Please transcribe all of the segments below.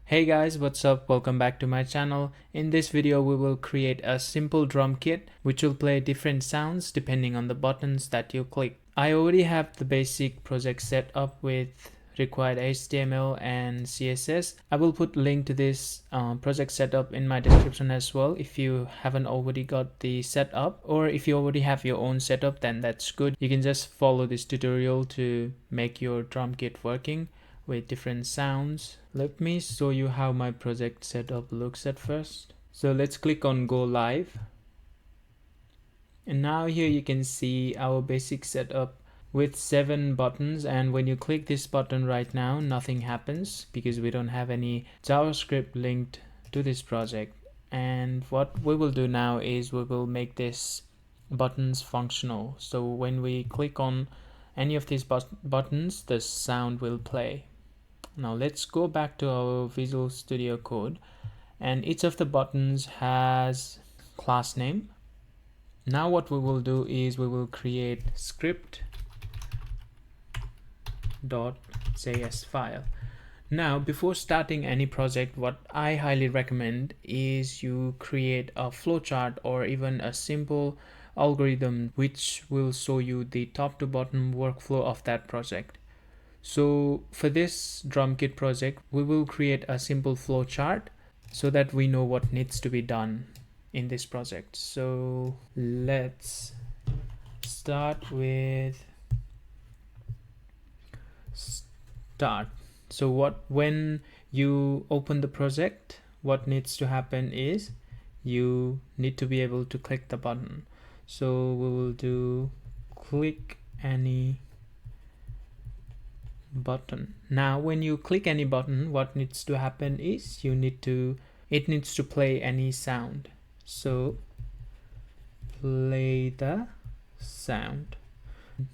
Hey guys, what's up? Welcome back to my channel. In this video we will create a simple drum kit which will play different sounds depending on the buttons that you click. I already have the basic project set up with required HTML and CSS. I will put link to this project setup in my description as well if you haven't already got the setup, or if you already have your own setup, then that's good. You can just follow this tutorial to make your drum kit working with different sounds. Let me show you how my project setup looks at first. So let's click on go live. And now here you can see our basic setup with 7 buttons, and when you click this button right now, nothing happens because we don't have any JavaScript linked to this project. And what we will do now is we will make this buttons functional. So when we click on any of these buttons, the sound will play. Now let's go back to our Visual Studio Code, and each of the buttons has class name. Now what we will do is we will create script.js file. Now before starting any project, what I highly recommend is you create a flowchart or even a simple algorithm which will show you the top to bottom workflow of that project. So for this Drunkit project, we will create a simple flowchart so that we know what needs to be done in this project. So let's start with start. So when you open the project, what needs to happen is you need to be able to click the button. So we will do click any button. Now when you click any button, what needs to happen is it needs to play any sound. So play the sound.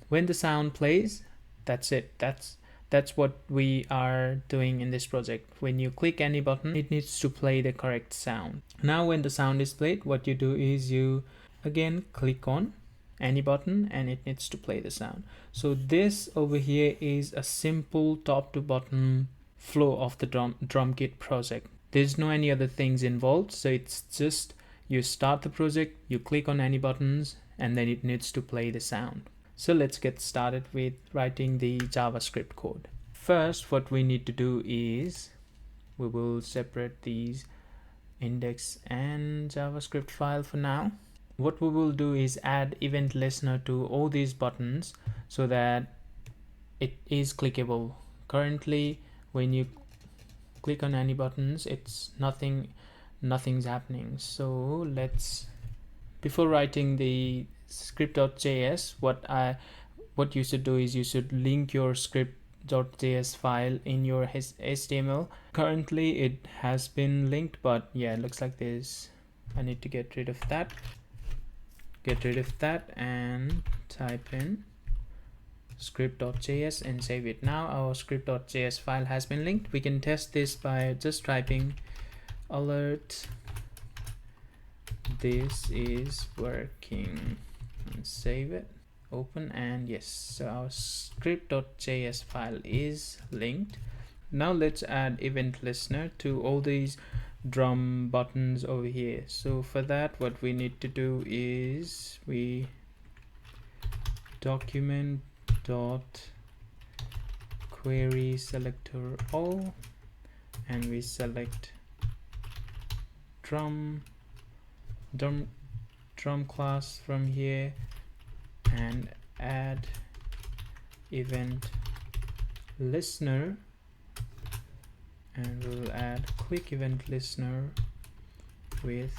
When the sound plays, that's it. That's what we are doing in this project. When you click any button, it needs to play the correct sound. Now when the sound is played, what you do is you again click on any button and it needs to play the sound. So this over here is a simple top to bottom flow of the Drunkit project. There's no any other things involved, so it's just you start the project, you click on any buttons, and then it needs to play the sound. So let's get started with writing the JavaScript code. First, what we need to do is we will separate these index and JavaScript file for now. What we will do is add event listener to all these buttons so that it is clickable. Currently when you click on any buttons, it's nothing's happening. So before writing the script.js, what you should do is you should link your script.js file in your HTML. Currently it has been linked, but yeah, it looks like this. I need to get rid of that and type in script.js and save it. Now our script.js file has been linked. We can test this by just typing alert this is working and save it, open, and yes, so our script.js file is linked. Now let's add event listener to all these drum buttons over here. So for that, what we need to do is we document dot query selector all, and we select drum class from here and add event listener, and we'll add click event listener with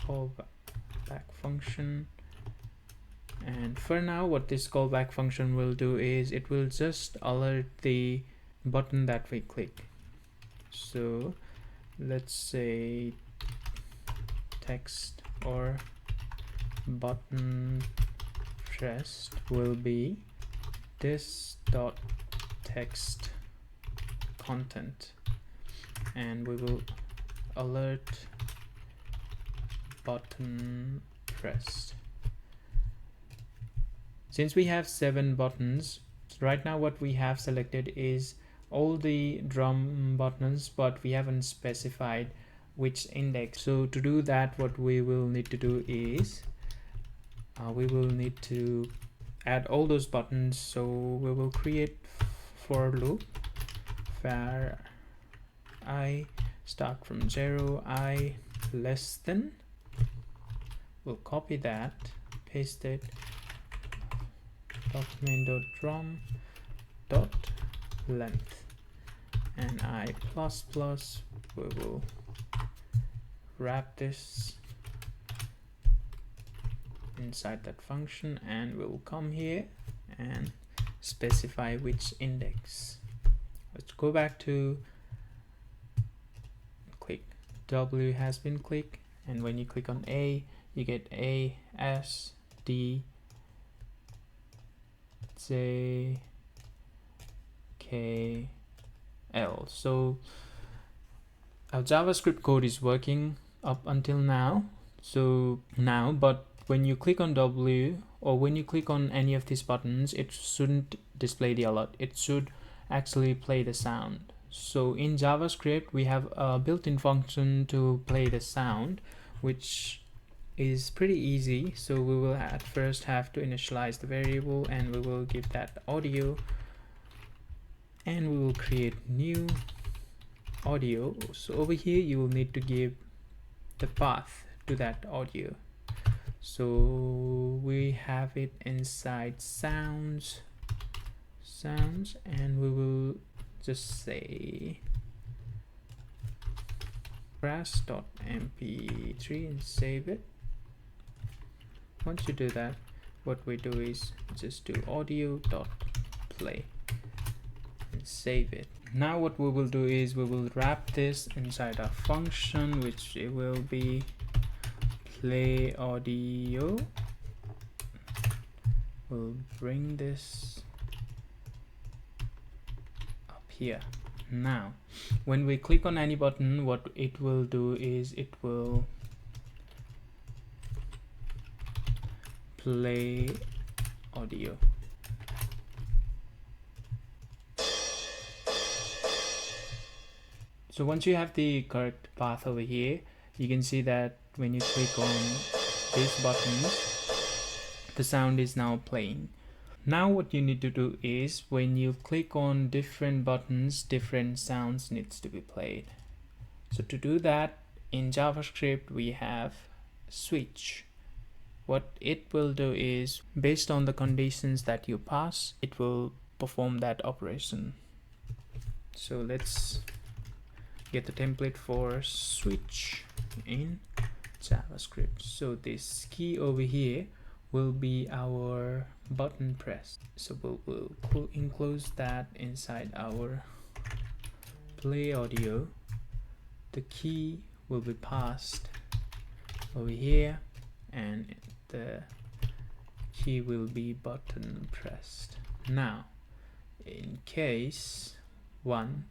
callback function. And for now, what this callback function will do is it will just alert the button that we click. So let's say text or button pressed will be this dot text content, and we will alert button pressed. Since we have 7 buttons right now, what we have selected is all the drum buttons, but we haven't specified which index. So to do that, what we will need to do is we will need to add all those buttons. So we will create for loop where I start from 0, I less than. We'll copy that, paste it, document.drum.length, and I plus plus. We will wrap this inside that function, and we'll come here and specify which index. Let's go back to click W has been clicked, and when you click on A, you get A, S, D, J, K, L. So our JavaScript code is working up until now. But when you click on W or when you click on any of these buttons, it shouldn't display the alert. It should actually play the sound. So in JavaScript, we have a built-in function to play the sound, which is pretty easy. So we will at first have to initialize the variable, and we will give that audio, and we will create new audio. So over here you will need to give the path to that audio. So we have it inside sounds, and we will just say crash.mp3 and save it. Once you do that, what we do is just do audio.play and save it. Now what we will do is we will wrap this inside our function, which it will be play audio. We'll bring this up here. Now when we click on any button, what it will do is it will play audio. So once you have the correct path over here, you can see that when you click on these buttons, the sound is now playing. Now what you need to do is when you click on different buttons, different sounds needs to be played. So to do that, in JavaScript we have switch. What it will do is, based on the conditions that you pass, it will perform that operation. So let's get the template for switch in JavaScript. So this key over here will be our button press. So we'll enclose that inside our play audio. The key will be passed over here, and the key will be button pressed. Now in case 1,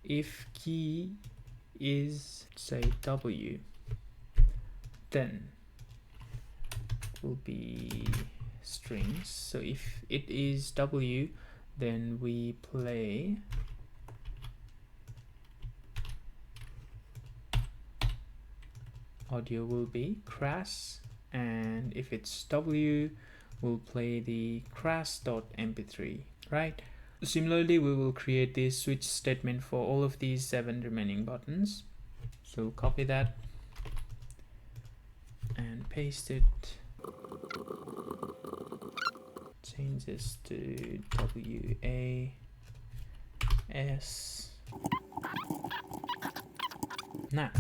if key is say W, then will be strings. So if it is W, then we play audio will be crash, and if it's W, we'll play the crash.mp3, right? Similarly, we will create this switch statement for all of these 7 remaining buttons. So copy that and paste it. Change this to WAS. Now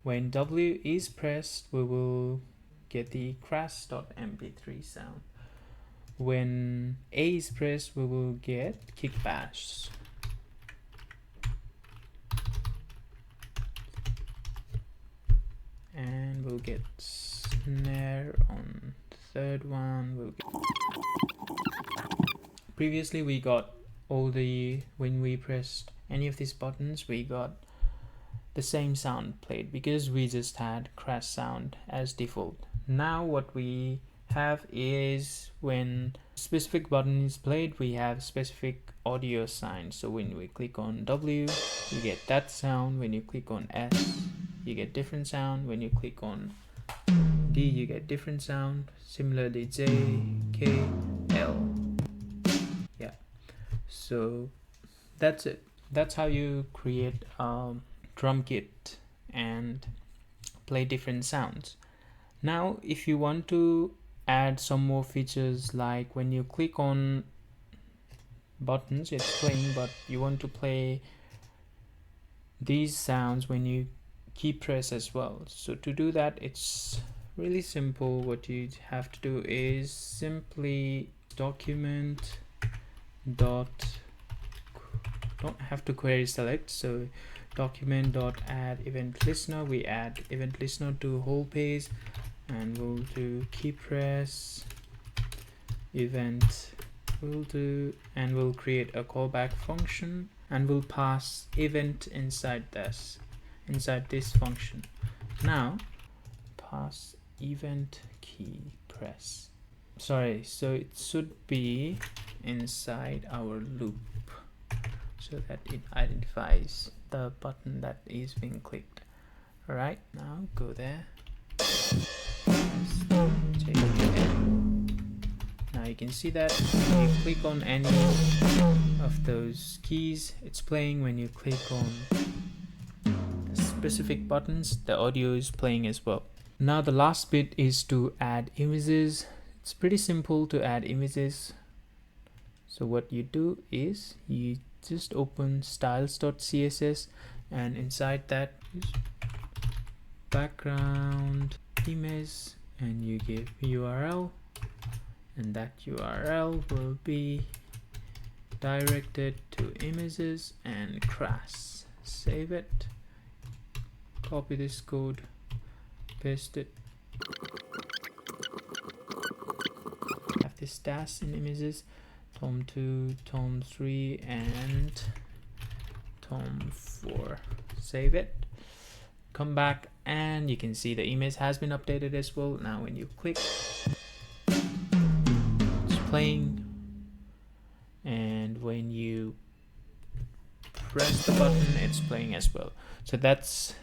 when W is pressed, we will get the crash.mp3 sound. When A is pressed, we will get kick bash. And we'll get snare on the third one. We'll get previously we got all the, when we pressed any of these buttons, we got the same sound played because we just had crash sound as default. Now what we have is when specific button is played, we have specific audio sign. So when we click on W, you get that sound. When you click on S, you get different sound. When you click on D, you get different sound. Similarly, J, K, L. Yeah, so that's it. That's how you create drum kit and play different sounds. Now if you want to add some more features, like when you click on buttons it's playing, but you want to play these sounds when you key press as well. So to do that, it's really simple. What you have to do is simply document dot, don't have to query select, so document dot add event listener. We add event listener to whole page, and we'll do Keypress event, and we'll create a callback function, and we'll pass event inside this function. Now pass event Keypress. Sorry, so it should be inside our loop so that it identifies the button that is being clicked. All right, now go there. Take it. Now you can see that when you click on any of those keys, it's playing. When you click on the specific buttons, the audio is playing as well. Now the last bit is to add images. It's pretty simple to add images. So what you do is you just open styles.css, and inside that background image, and you give URL, and that URL will be directed to images and class. Save it, copy this code, paste it, have this dash in images, Tom 2, Tom 3, and Tom 4. Save it, come back, and you can see the image has been updated as well. Now when you click, it's playing, and when you press the button, it's playing as well. So that's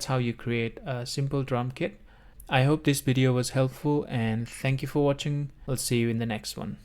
how you create a simple drum kit. I hope this video was helpful, and thank you for watching. I'll see you in the next one.